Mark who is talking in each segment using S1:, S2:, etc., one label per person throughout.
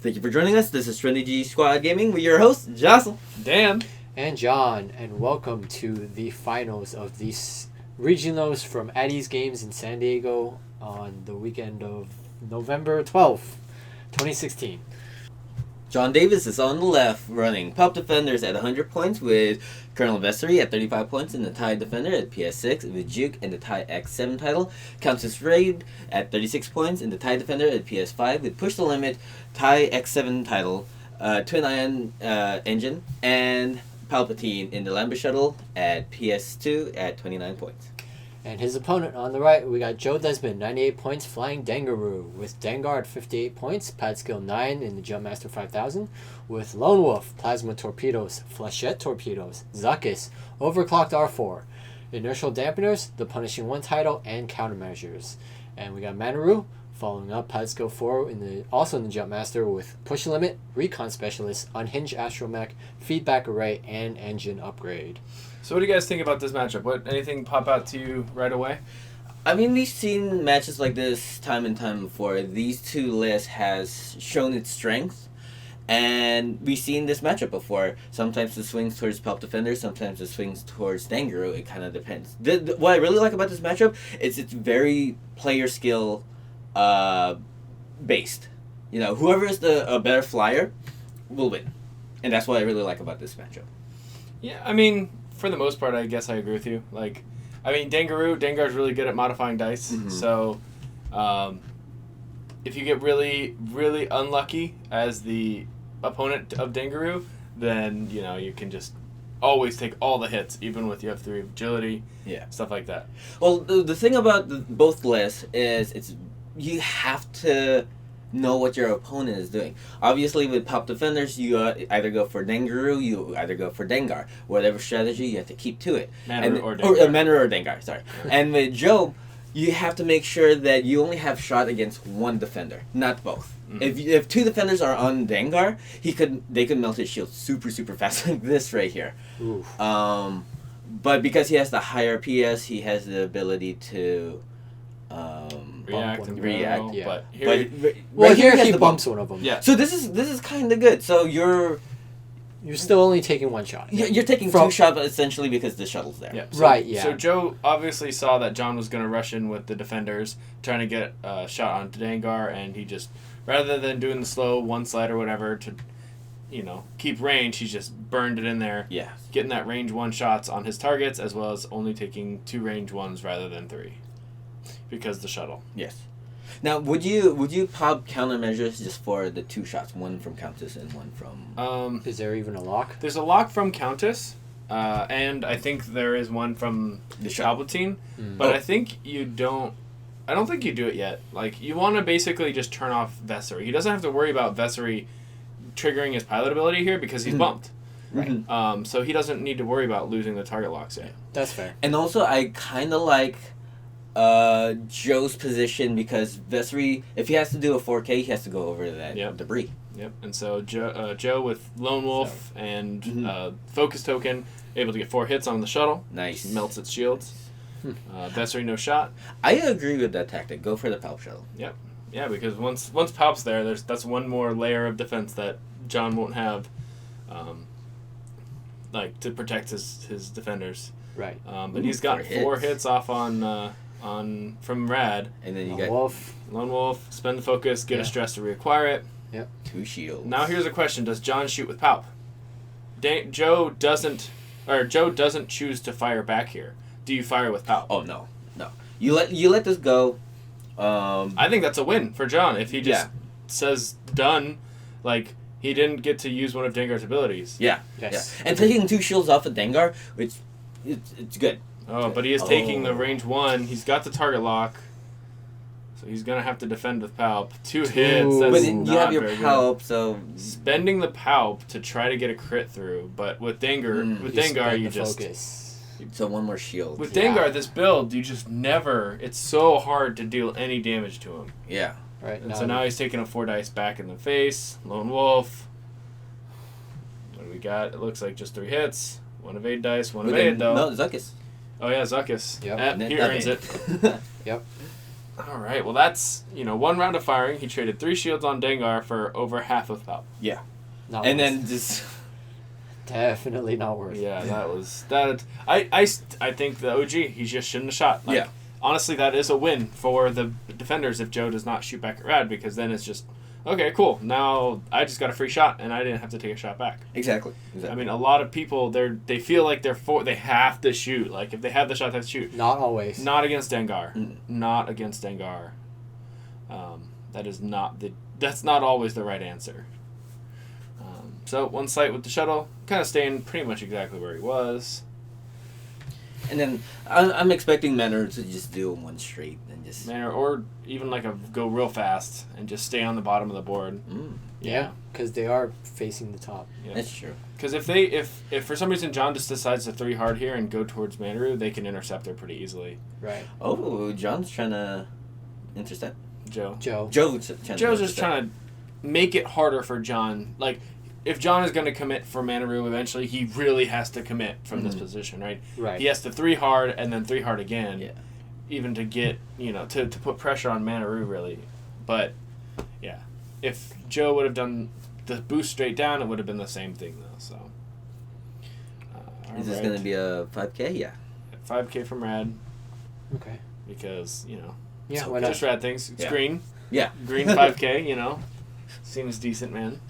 S1: Thank you for joining us. This is Trinity Squad Gaming with your hosts, Jocelyn,
S2: Dan,
S3: and John, and welcome to the finals of these regionals from Addie's Games in San Diego on the weekend of November 12th, 2016.
S1: John Davis is on the left, running Pop Defenders at 100 points with Colonel Vessery at 35 points in the TIE Defender at PS6 with Juke and the TIE X7 title. Countess Raid at 36 points in the TIE Defender at PS5 with Push the Limit, TIE X7 title, Twin Ion engine, and Palpatine in the Lambda Shuttle at PS2 at 29 points.
S3: And his opponent on the right, we got Joe Desmond, 98 points, flying Dangaroo, with Dengar at 58 points, Pad Skill 9 in the Jumpmaster 5000, with Lone Wolf, Plasma Torpedoes, Flechette Torpedoes, Zuckuss, Overclocked R4, Inertial Dampeners, the Punishing 1 title, and Countermeasures. And we got Manaru, following up Pad Skill 4 also in the Jumpmaster with Push Limit, Recon Specialist, Unhinged Astromech, Feedback Array, and Engine Upgrade.
S2: so what do you guys think about this matchup? Anything pop out to you right away?
S1: I mean, we've seen matches like this time and time before. These two lists has shown its strength, and we've seen this matchup before. Sometimes it swings towards Palp Defender, sometimes it swings towards Dangaroo. It kind of depends. What I really like about this matchup is it's very player skill based. You know, whoever is a better flyer will win, and that's what I really like about this matchup.
S2: Yeah, I mean, for the most part, I guess I agree with you. Dengar's really good at modifying dice.
S1: Mm-hmm.
S2: So, if you get really, really unlucky as the opponent of Dangaroo, then, you can just always take all the hits, even with you have 3 agility, stuff like that.
S1: Well, the thing about both lists is you have to know what your opponent is doing. Obviously, with Pop Defenders, you either go for Dangaroo, you either go for Dengar. Whatever strategy, you have to keep to it.
S2: Manaru or
S1: Dengar, sorry. And with Joe, you have to make sure that you only have shot against one defender, not both. Mm-hmm. If 2 defenders are on Dengar, they could melt his shield super, super fast like this right here.
S3: Oof.
S1: But because he has the higher PS, he has the ability to
S2: react.
S3: Yeah.
S2: But
S3: here he bumps one of them.
S2: Yeah.
S1: So this is kind of good. So you're
S3: still only taking one shot.
S1: You're taking 2 shots essentially because the shuttle's there.
S2: Yeah.
S3: Yeah.
S2: So Joe obviously saw that John was going to rush in with the defenders, trying to get a shot on Dengar, and he just, rather than doing the slow one slide or whatever to, keep range, he just burned it in there.
S1: Yeah.
S2: Getting that range 1 shots on his targets, as well as only taking 2 range 1s rather than 3. Because the shuttle.
S1: Yes. Now, would you pop countermeasures just for the 2 shots, one from Countess and one from?
S3: Is there even a lock?
S2: There's a lock from Countess, and I think there is one from
S1: The shuttle.
S2: Palpatine, but I think you don't. I don't think you do it yet. Like, you want to basically just turn off Vessery. He doesn't have to worry about Vessery triggering his pilot ability here because he's bumped.
S3: Right.
S2: So he doesn't need to worry about losing the target locks yet.
S3: That's fair.
S1: And also, I kind of like Joe's position because Vessery, if he has to do a 4K, he has to go over that debris.
S2: Yep. And so Joe with Lone Wolf and Focus Token, able to get 4 hits on the shuttle.
S1: Nice.
S2: Melts its shields. Vessery no shot.
S1: I agree with that tactic. Go for the Palp shuttle.
S2: Yep. Yeah, because once Palp's there, that's one more layer of defense that John won't have, to protect his defenders.
S3: Right.
S2: But he's got 4 hits off on from Rad.
S1: And then you
S3: Lone
S1: got
S3: Wolf.
S2: Lone Wolf, spend the focus, get a stress to reacquire it.
S3: Yep.
S1: 2 shields.
S2: Now here's a question: does John shoot with Palp? Joe doesn't choose to fire back here. Do you fire with Palp?
S1: Oh no. You let this go.
S2: I think that's a win for John if he just says done, like he didn't get to use one of Dengar's abilities.
S1: Yeah.
S3: Yes.
S1: Yeah. And taking 2 shields off of Dengar, it's good.
S2: Oh, but he is taking the range 1. He's got the target lock. So he's going to have to defend with Palp. 2 hits. That's
S1: But then you
S2: not
S1: have your
S2: very
S1: Palp,
S2: good.
S1: so
S2: Spending the Palp to try to get a crit through, but with Dengar, you just...
S3: Focus.
S1: So 1 more shield.
S2: With Dengar, this build, you just never... It's so hard to deal any damage to him.
S1: Yeah.
S3: Right.
S2: And so now he's taking a 4 dice back in the face. Lone Wolf. What do we got? It looks like just 3 hits. 1 evade dice, 1 evade though.
S1: No, Zuckuss.
S2: Oh yeah, Zuckuss.
S3: Yep.
S2: He earns it.
S3: Yep.
S2: All right. Well, that's, one round of firing. He traded 3 shields on Dengar for over half of Palp.
S1: Yeah.
S3: Not
S1: And
S3: worth.
S1: then just...
S3: Definitely not worth.
S2: Yeah, that was... I think the OG, he just shouldn't have shot. Like,
S1: Yeah.
S2: Honestly, that is a win for the defenders if Joe does not shoot back at Rad, because then it's just, okay, cool. Now I just got a free shot, and I didn't have to take a shot back.
S1: Exactly.
S2: I mean, a lot of people, they feel like they have to shoot. Like, if they have the shot, they have to shoot.
S3: Not always.
S2: Not against Dengar.
S1: Mm.
S2: Not against Dengar. That's not always the right answer. So, one sight with the shuttle, kind of staying pretty much exactly where he was.
S1: And then I'm expecting Manor to just do one straight and just...
S2: Or even like go real fast and just stay on the bottom of the board.
S3: Yeah, because they are facing the top.
S2: Yeah.
S1: That's true.
S2: Because if for some reason John just decides to 3 hard here and go towards Mandaru, they can intercept her pretty easily.
S3: Right.
S1: Oh, John's trying to intercept.
S2: Joe.
S1: Joe's
S2: just trying to make it harder for John. Like, if John is going to commit for Mandaru eventually, he really has to commit from this position, right?
S3: Right.
S2: He has to 3 hard and then 3 hard again.
S1: Yeah.
S2: Even to get, to put pressure on Mandaru, really. But, yeah. If Joe would have done the boost straight down, it would have been the same thing, though, so.
S1: Is this going to be a 5K? Yeah.
S2: 5K from Rad,
S3: Okay.
S2: because,
S3: Yeah,
S2: so
S3: why not?
S2: just Rad things. It's
S1: Yeah.
S2: green.
S1: Yeah.
S2: Green 5K, Seems decent, man.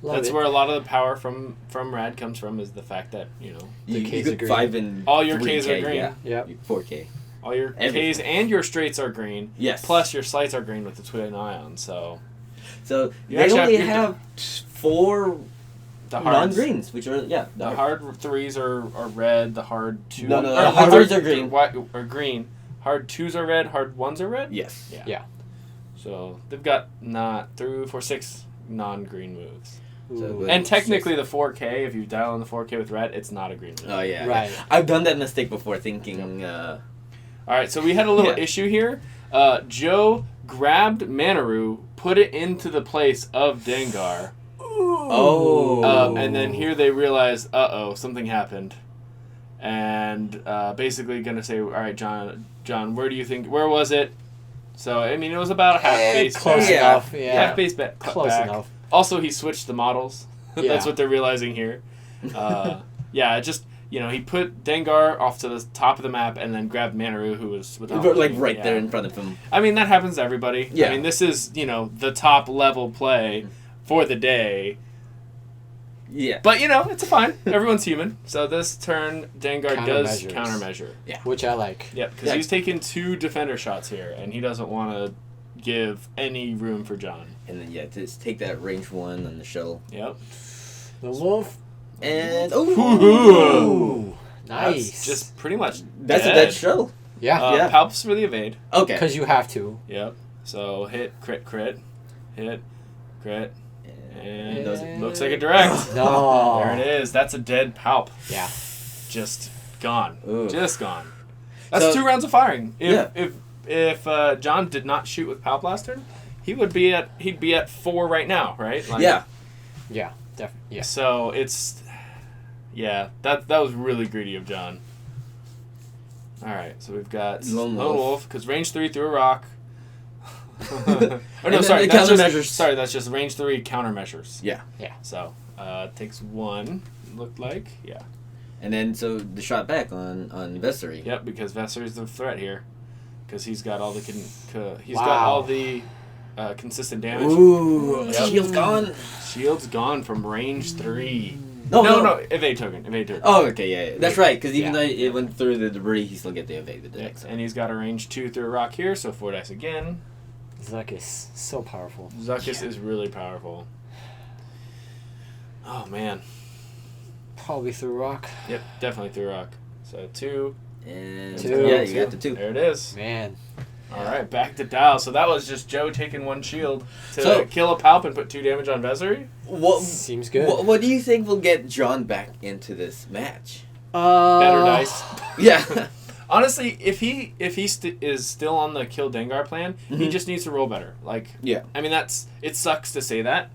S3: Love
S2: That's
S3: it.
S2: where a lot of the power from Rad comes from, is the fact that,
S3: The
S1: You
S3: Ks
S1: could
S3: are green.
S1: 5 and
S2: all your
S1: 3K,
S2: Ks are green.
S1: Yeah.
S3: Yep.
S1: 4K.
S2: All your
S1: Everything.
S2: Ks and your straights are green.
S1: Yes.
S2: Plus your slights are green with the twin ion, so
S1: So
S2: You
S1: they
S2: actually
S1: only
S2: have-
S1: have 4
S2: the hards.
S1: non-greens, which are, yeah.
S2: The hard 3s are red, the hard 2...
S1: No,
S2: or
S1: the hard 3s are green.
S2: White, or green. Hard 2s are red, hard 1s are red?
S1: Yes.
S2: Yeah.
S3: Yeah.
S2: So they've got 6 non-green moves.
S1: So,
S3: Ooh.
S1: but-
S2: And technically the 4K, if you dial in the 4K with red, it's not a green move.
S1: Oh, yeah.
S3: Right.
S1: I've done that mistake before, thinking...
S2: Alright, so we had a little
S1: Yeah.
S2: issue here. Joe grabbed Mandaru, put it into the place of Dengar,
S1: Oh.
S2: and then here they realize, something happened. And basically going to say, alright, John, where was it? So, I mean, it was about a half base
S3: Close
S2: back.
S1: Yeah.
S3: enough. Yeah.
S2: Half base back.
S3: Close enough.
S2: Also, he switched the models. That's
S3: Yeah.
S2: what they're realizing here. He put Dengar off to the top of the map and then grabbed Mandaru, who was
S1: Right there in front of him.
S2: I mean, that happens to everybody.
S1: Yeah.
S2: I mean, this is, the top level play for the day.
S1: Yeah.
S2: But, it's fine. Everyone's human. So this turn, Dengar does
S3: Countermeasures.
S2: countermeasure.
S3: Which I like.
S2: Yep, because
S1: Yeah.
S2: he's taking 2 defender shots here, and he doesn't want to give any room for John.
S1: And then, just take that range 1 on the shuttle.
S2: Yep.
S3: The wolf.
S1: And...
S3: Ooh.
S2: That's
S3: Nice.
S2: just pretty much
S1: That's
S2: dead.
S1: a dead shuttle.
S3: Yeah.
S1: Yeah.
S2: Palps for the evade.
S1: Okay.
S3: Because you have to.
S2: Yep. So hit, crit, hit, crit, and
S1: those-
S2: looks like a direct.
S3: No.
S2: There it is. That's a dead Palp.
S3: Yeah.
S2: Just gone.
S1: Ooh.
S2: Just gone. That's
S1: So-
S2: 2 rounds of firing.
S1: Yeah.
S2: If John did not shoot with Palp last turn, he'd be at 4 right now, right? Like,
S1: Yeah.
S3: Yeah. Definitely. Yeah.
S2: So it's that was really greedy of John. All right, so we've got
S1: Lone
S2: Lone
S1: Wolf.
S2: Wolf because range 3 threw a rock.
S1: And
S2: no,
S1: then
S2: sorry,
S1: the
S2: that's
S1: countermeasures.
S2: that's just range 3 countermeasures.
S1: Yeah.
S2: So takes 1. Looked like
S1: And then, so the shot back on Vessery.
S2: Yep, because Vesser's the threat here, because he's got all the got
S3: Wow.
S2: all the consistent damage.
S1: Ooh.
S2: Yep.
S1: Shield's gone.
S2: Shield's gone from range 3.
S1: No.
S2: Evade token.
S1: Oh, okay, yeah. That's right, because even
S3: Yeah.
S1: though it went through the debris, he still get the evade. The
S2: Yeah,
S1: next
S2: and he's got a range 2 through a rock here, so 4 dice again.
S3: Zuckus. So powerful.
S2: Zuckus is really powerful. Oh, man.
S3: Probably through rock.
S2: Yep, definitely through rock. So 2.
S1: And
S3: Two.
S1: yeah, you got the 2.
S2: There it is.
S3: Man.
S2: All right, back to dial. So that was just Joe taking 1 shield to
S1: So-
S2: kill a Palp and put 2 damage on Vessery.
S1: What
S3: Seems good.
S1: What do you think will get John back into this match?
S2: Better dice.
S1: Yeah.
S2: Honestly, if he is still on the kill Dengar plan, he just needs to roll better. Like,
S1: Yeah.
S2: I mean, it sucks to say that,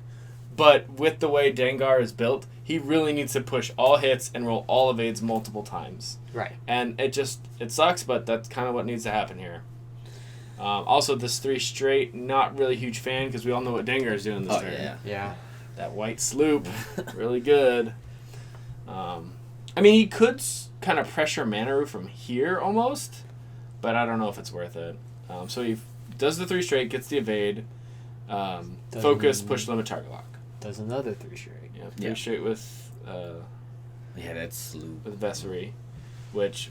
S2: but with the way Dengar is built, he really needs to push all hits and roll all evades multiple times.
S3: Right.
S2: And it sucks, but that's kind of what needs to happen here. Also, this 3 straight, not really huge fan because we all know what Dengar is doing this turn.
S3: Yeah.
S2: That white sloop, really good. I mean, he could kind of pressure Manaru from here almost, but I don't know if it's worth it. So he does the 3 straight, gets the evade, focus, push limit, target lock.
S3: Does another 3 straight.
S2: Yeah, 3 straight with
S1: that sloop.
S2: With Vessery, which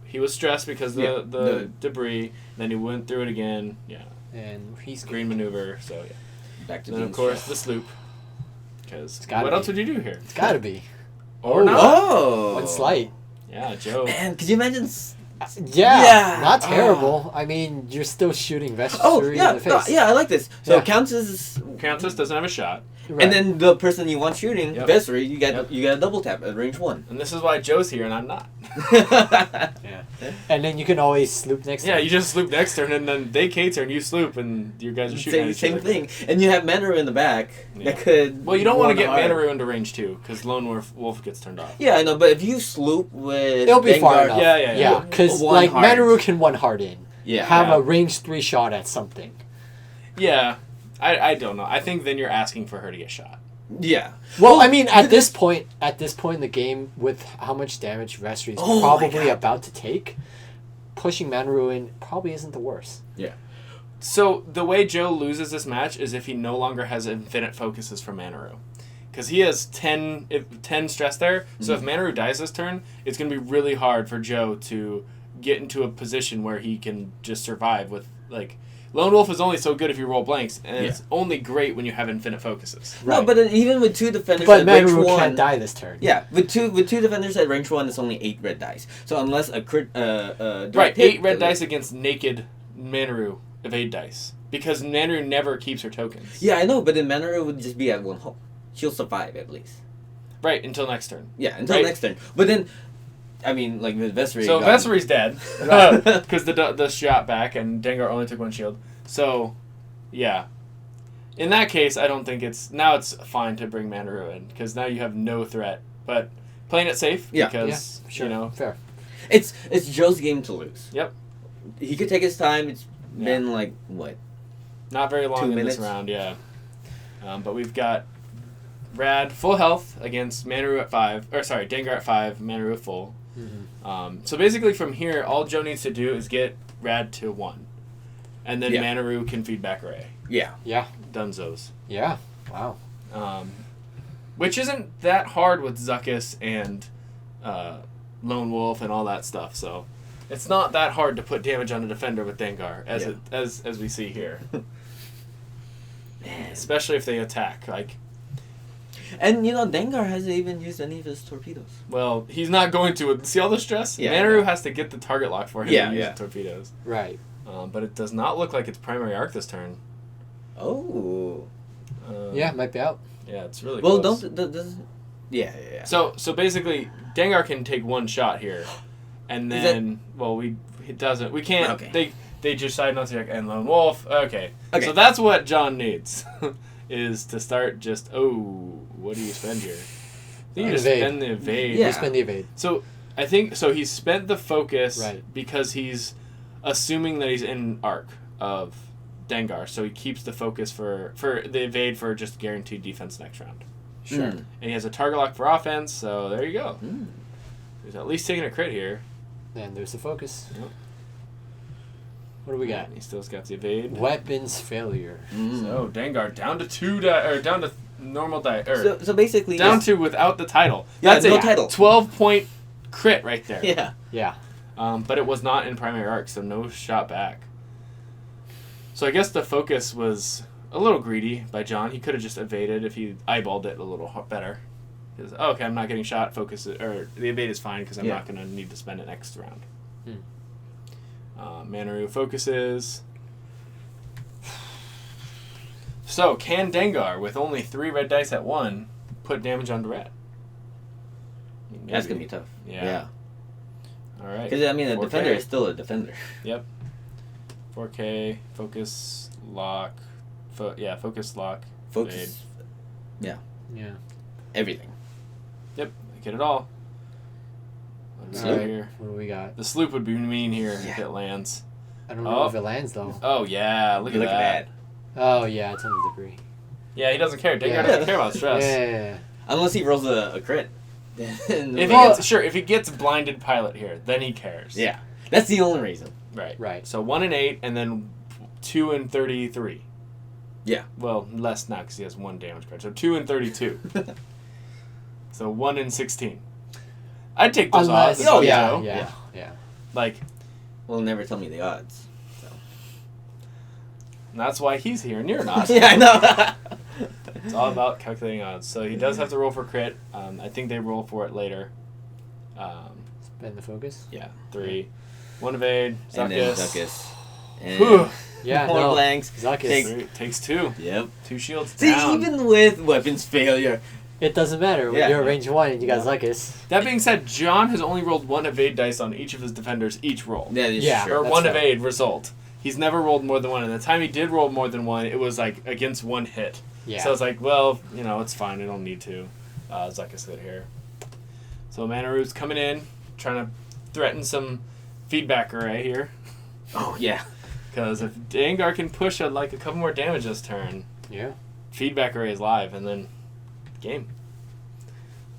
S2: he was stressed because the debris. Then he went through it again. Yeah.
S3: And he's
S2: green maneuver. So yeah.
S1: Back to
S2: then of course the sloop. Because what else would you do here?
S3: It's got to be.
S2: Or not.
S1: Oh.
S3: One slight.
S2: Yeah, Joe.
S1: Man, could you imagine?
S3: Yeah. Not terrible. I mean, you're still shooting Vessery in the face.
S1: I like this. So Countess
S2: doesn't have a shot.
S3: Right.
S1: And then the person you want shooting, Vessery, you got a double tap at range 1.
S2: And this is why Joe's here and I'm not.
S3: Yeah. And then you can always sloop next turn.
S2: Yeah, you just sloop next turn and then they K-turn, you sloop, and you guys are shooting at each other.
S1: Same thing. And you have Manaru in the back that could...
S2: Well, you don't want to get Manaru into range 2 because Lone Wolf gets turned off.
S1: Yeah, I know, but if you sloop with...
S3: It'll be far enough.
S2: Yeah,
S3: because like Manaru can one heart in.
S1: Yeah.
S3: Have a range 3 shot at something.
S2: Yeah. I don't know. I think then you're asking for her to get shot.
S1: Yeah.
S3: Well, I mean, at this point in the game, with how much damage Vessery is probably about to take, pushing Manaru in probably isn't the worst.
S1: Yeah.
S2: So the way Joe loses this match is if he no longer has infinite focuses from Manaru. Because he has 10 stress there, so if Manaru dies this turn, it's going to be really hard for Joe to get into a position where he can just survive with, like... Lone Wolf is only so good if you roll blanks, and it's only great when you have infinite focuses.
S1: Right. No, but even with 2 defenders
S3: at
S1: range
S3: Manaru
S1: 1...
S3: can't die this turn.
S1: Yeah, with two defenders at range 1, it's only 8 red dice. So unless a crit...
S2: right, 8 red dice against naked Manaru evade dice. Because Manaru never keeps her tokens.
S1: Yeah, I know, but then Manaru would just be at 1 hull. She'll survive, at least.
S2: Right, until next turn.
S1: Yeah, until next turn. But then... I mean, like, with Vessery...
S2: So Vessery's dead. Because the shot back, and Dengar only took 1 shield. So, yeah. In that case, I don't think it's... Now it's fine to bring Manaru in, because now you have no threat. But playing it safe, because,
S3: sure.
S2: you know...
S3: Fair.
S1: It's Joe's game to lose.
S2: Yep.
S1: He could take his time. It's been, like, what?
S2: Not very long
S1: 2 minutes?
S2: In this round, yeah. But we've got Rad full health against Manaru at 5. Or, sorry, Dengar at 5, Manaru at full. Mm-hmm. So basically from here, all Joe needs to do is get Rad to 1. And then Manaru can feed back Ray.
S1: Yeah.
S3: Yeah.
S2: Dunzos.
S3: Yeah. Wow.
S2: Which isn't that hard with Zuckuss and Lone Wolf and all that stuff, so it's not that hard to put damage on a defender with Dengar, as we see here. Man. Especially if they attack, like...
S1: And, you know, Dengar hasn't even used any of his torpedoes.
S2: Well, he's not going to. See all the stress?
S1: Yeah,
S2: Manaru has to get the target lock for him to use the torpedoes.
S3: Right.
S2: But it does not look like it's primary arc this turn.
S1: Oh.
S3: Yeah, might be out.
S2: Yeah, it's really
S1: well,
S2: close.
S1: doesn't... Yeah.
S2: So basically, Dengar can take 1 shot here. And then, it doesn't. We can't...
S1: Okay.
S2: They just decide not to... And Lone Wolf. Okay. So that's what John needs. Is to start just... what do you spend here? I think you just spend the evade.
S3: Yeah. You spend the evade.
S2: So, I think... So, he's spent the focus
S3: right.
S2: because he's assuming that he's in arc of Dengar. So, he keeps the focus for the evade for just guaranteed defense next round.
S3: Sure.
S2: And he has a target lock for offense, so there you go. He's at least taking a crit here.
S3: And there's the focus.
S2: Yep.
S3: What do we got?
S2: And he still's got the evade.
S3: Weapons failure.
S2: So, Dengar down to 2 or down to normal die.
S1: So basically...
S2: Down to without the title.
S1: Yeah,
S2: That's
S1: no
S2: a
S1: title.
S2: 12-point crit right there.
S1: Yeah.
S3: Yeah.
S2: But it was not in primary arc, so no shot back. So I guess the focus was a little greedy by John. He could have just evaded if he eyeballed it a little better. Because, okay, I'm not getting shot. Focus or the evade is fine because I'm not going to need to spend it next round. Manaru focuses. So, can Dengar, with only 3 red dice at 1, put damage onto Red?
S1: That's going to be tough.
S2: Yeah. All right.
S1: Because, I mean, a
S2: 4K.
S1: defender is still a defender.
S2: Yep. 4K, focus, lock. Focus, lock.
S1: Focus.
S2: Evade.
S3: Yeah.
S1: Everything.
S2: Yep, I get it all. What do we got here?
S3: What do we got?
S2: The sloop would be mean here if it lands.
S3: I don't know if it lands though.
S2: Oh yeah, look at that.
S3: Oh yeah, it's on the debris.
S2: Yeah, he doesn't care. Dengar
S3: Yeah.
S2: doesn't care about stress.
S3: Yeah.
S1: Unless he rolls a crit.
S2: If he gets blinded pilot here, then he cares.
S1: Yeah, that's the only reason.
S2: Right. So 1 and 8, and then 2 and 33.
S1: Yeah.
S2: Well, less now because he has 1 damage card. So 2 and 32. So 1 and 16. I'd take those odds.
S1: Oh,
S3: yeah.
S2: Like,
S1: well, never tell me the odds. So.
S2: that's why he's here and you're not.
S1: Yeah, I know.
S2: It's all about calculating odds. So he does have to roll for crit. I think they roll for it later.
S3: Spend the focus.
S2: Yeah, 3. 1 evade.
S1: And then
S2: Zuckuss.
S1: Zuckuss. And
S3: Yeah,
S1: more
S3: no.
S1: blanks.
S3: Zuckuss.
S2: Takes 2.
S1: Yep.
S2: 2 shields
S1: See,
S2: down.
S1: even with weapons failure.
S3: It doesn't matter when
S1: Yeah.
S3: you're range 1 and you got Zuckuss.
S2: That being said, John has only rolled 1 evade dice on each of his defenders each roll.
S1: That is
S3: Yeah.
S1: true.
S2: Or
S3: That's
S2: 1
S3: right.
S2: evade result. He's never rolled more than 1. And the time he did roll more than 1, it was like against 1 hit.
S3: Yeah.
S2: So it's like, well, it's fine. I don't need to. Zuckuss hit here. So Manaru's coming in, trying to threaten some feedback array here.
S1: Oh, yeah.
S2: Because if Dengar can push a couple more damage this turn,
S3: Yeah.
S2: feedback array is live, and then game.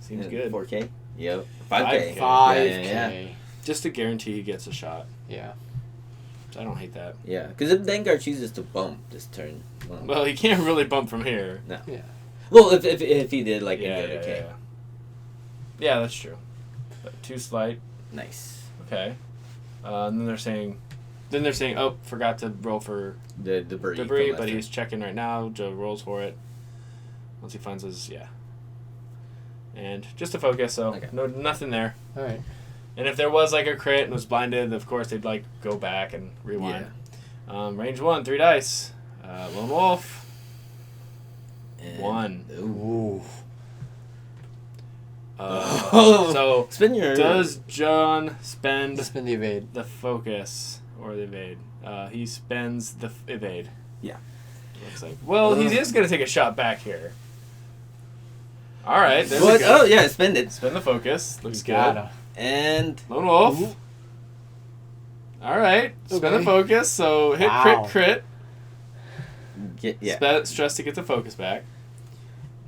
S2: Seems good.
S1: 4K? Yep. 5K.
S3: 5K.
S1: Yeah.
S2: Just to guarantee he gets a shot.
S3: Yeah.
S2: I don't hate that.
S1: Yeah, because if Dengar chooses to bump this turn,
S2: Well, he can't really bump from here.
S1: no.
S3: Yeah.
S1: Well, if he did like
S2: Yeah,
S1: any other K.
S2: Yeah, that's true. But 2 slight.
S1: Nice.
S2: Okay. And then they're saying, oh, forgot to roll for
S1: The debris.
S2: debris,
S1: from
S2: but
S1: last
S2: he's checking right now. Joe rolls for it. Once he finds his, And just to focus, so
S1: Okay.
S2: nothing there.
S3: All right.
S2: And if there was a crit and was blinded, of course they'd go back and rewind. Range 1, 3 dice. Lone Wolf.
S1: And,
S2: 1.
S1: Ooh.
S3: Ooh.
S2: So
S1: Spin your.
S2: does John spend
S3: Spin the evade.
S2: the focus or the evade? He spends the evade.
S1: Yeah.
S2: Looks like. Well, he is going to take a shot back here. All right. There we
S1: What?
S2: go.
S1: Oh, yeah, spend it.
S2: Spend the focus. Looks
S3: You
S2: good.
S3: gotta.
S1: And.
S2: Lone Wolf.
S3: Ooh.
S2: All right. Spend
S3: Okay.
S2: the focus. So hit
S3: Wow.
S2: crit.
S1: Yeah.
S2: Stress to get the focus back.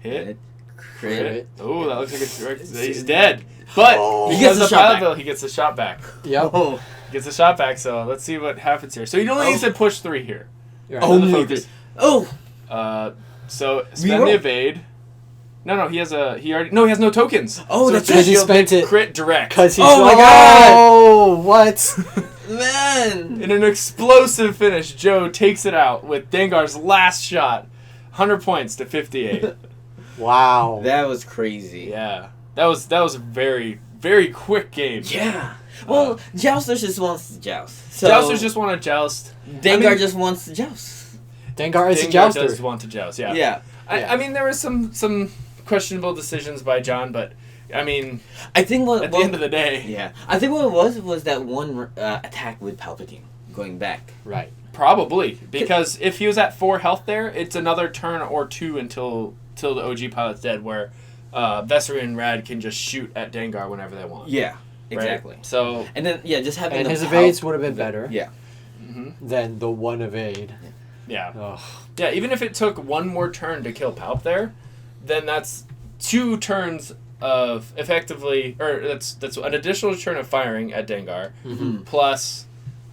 S2: Hit.
S1: Crit.
S2: Oh, that looks like it's direct. He's dead. But
S3: Oh.
S1: He
S2: because
S1: gets the
S2: of
S1: shot
S2: pilot
S1: back.
S2: bill, he gets the shot back.
S3: Yep.
S1: Oh.
S2: Gets the shot back. So let's see what happens here. So he only needs to push 3 here.
S3: You're right.
S1: Oh,
S2: the
S1: my
S2: focus.
S1: God. Oh.
S2: So spend
S1: Reroll.
S2: the evade. No, he has no tokens.
S1: Oh,
S2: so
S1: that's
S2: it's
S1: right.
S3: He
S2: shield
S3: spent
S2: hit
S3: it.
S2: crit direct.
S3: Because he's
S1: Oh my God.
S3: Oh, what?
S1: Man.
S2: In an explosive finish, Joe takes it out with Dengar's last shot. 100 points to 58.
S3: Wow.
S1: That was crazy.
S2: Yeah. That was a very, very quick game.
S1: Yeah. Well, Jousters just wants to joust. So
S2: Jousters just want to joust.
S1: Dengar just wants to joust.
S3: Dengar is a
S2: Dengar
S3: jouster.
S2: does want to joust, yeah.
S1: Yeah.
S2: I mean, there was some questionable decisions by John, but, I mean,
S1: I think
S2: at the end of the day,
S1: Yeah. I think what it was that one attack with Palpatine going back.
S3: Right.
S2: probably. Because if he was at 4 health there, it's another turn or 2 until the OG pilot's dead, where Vessery and Rad can just shoot at Dengar whenever they want.
S1: Yeah.
S2: right?
S1: Exactly.
S2: So,
S1: And then just having
S3: And
S1: the
S3: his evades would have been better
S1: Yeah.
S3: than the one evade.
S2: yeah.
S3: Ugh.
S2: Yeah, even if it took one more turn to kill Palp there, then that's 2 turns of effectively, or that's an additional turn of firing at Dengar, plus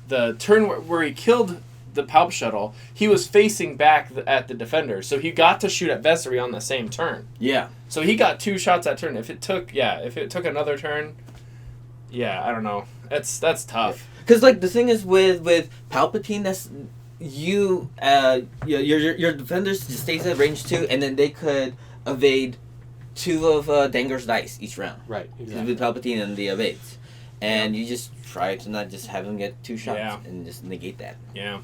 S2: the turn where he killed the Palp shuttle. He was facing back at the defender, so he got to shoot at Vessery on the same turn.
S1: Yeah.
S2: So he got 2 shots that turn. If it took another turn, I don't know. That's tough.
S1: Because like the thing is with Palpatine, that's your defenders just stays at range 2, and then they could evade 2 of Dengar's dice each round.
S3: Right.
S1: With
S3: Exactly.
S1: Palpatine and the evades, and you just try to not just have him get 2 shots
S2: Yeah.
S1: and just negate that.
S2: Yeah.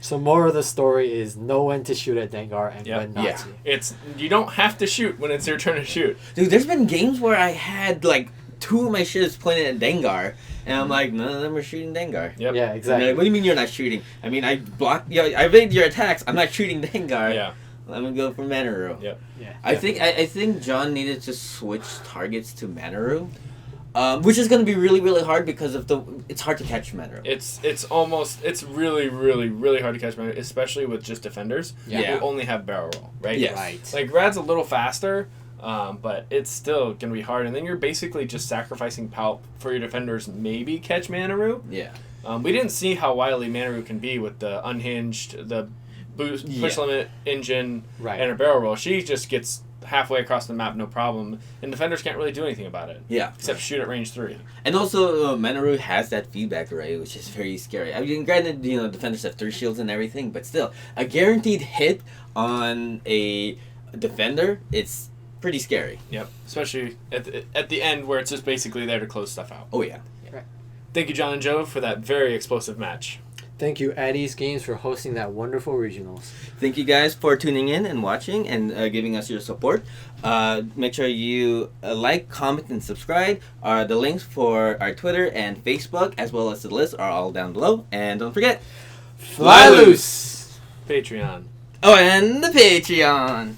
S3: So more of the story is know when to shoot at Dengar and
S2: Yep.
S3: when not
S1: Yeah.
S3: to.
S2: It's you don't have to shoot when it's your turn to shoot.
S1: Dude, there's been games where I had like 2 of my ships pointed at Dengar, and I'm like, none of them are shooting Dengar.
S2: Yep.
S3: Yeah,
S1: And
S3: exactly.
S1: they're like, what do you mean you're not shooting? I mean, I blocked. I evade your attacks. I'm not shooting Dengar.
S2: Yeah.
S1: I'm gonna go for Manaru.
S2: Yep.
S3: Yeah.
S1: I think John needed to switch targets to Manaru. Which is going to be really, really hard because of it's hard to catch Manro.
S2: It's really, really, really hard to catch Manro, especially with just defenders who only have barrel roll, right?
S1: Yes.
S3: Right.
S2: Like Rad's a little faster, but it's still going to be hard. And then you're basically just sacrificing Palp for your defenders maybe catch Manaroo.
S1: Yeah.
S2: We didn't see how wily Manaroo can be with the unhinged, the boost, push limit engine, and her barrel roll. She just gets halfway across the map, no problem, and defenders can't really do anything about it.
S1: Yeah.
S2: Except shoot at range 3.
S1: And also, Manaroo has that feedback array, which is very scary. I mean, granted, defenders have 3 shields and everything, but still, a guaranteed hit on a defender, it's pretty scary.
S2: Yep. Especially at the end where it's just basically there to close stuff out.
S1: Oh, yeah.
S3: Right.
S2: Thank you, John and Joe, for that very explosive match.
S3: Thank you, Addie's Games, for hosting that wonderful regionals.
S1: Thank you guys for tuning in and watching and giving us your support. Make sure you like, comment, and subscribe. The links for our Twitter and Facebook, as well as the list, are all down below. And don't forget,
S3: Fly loose!
S2: Patreon.
S1: Oh, and the Patreon.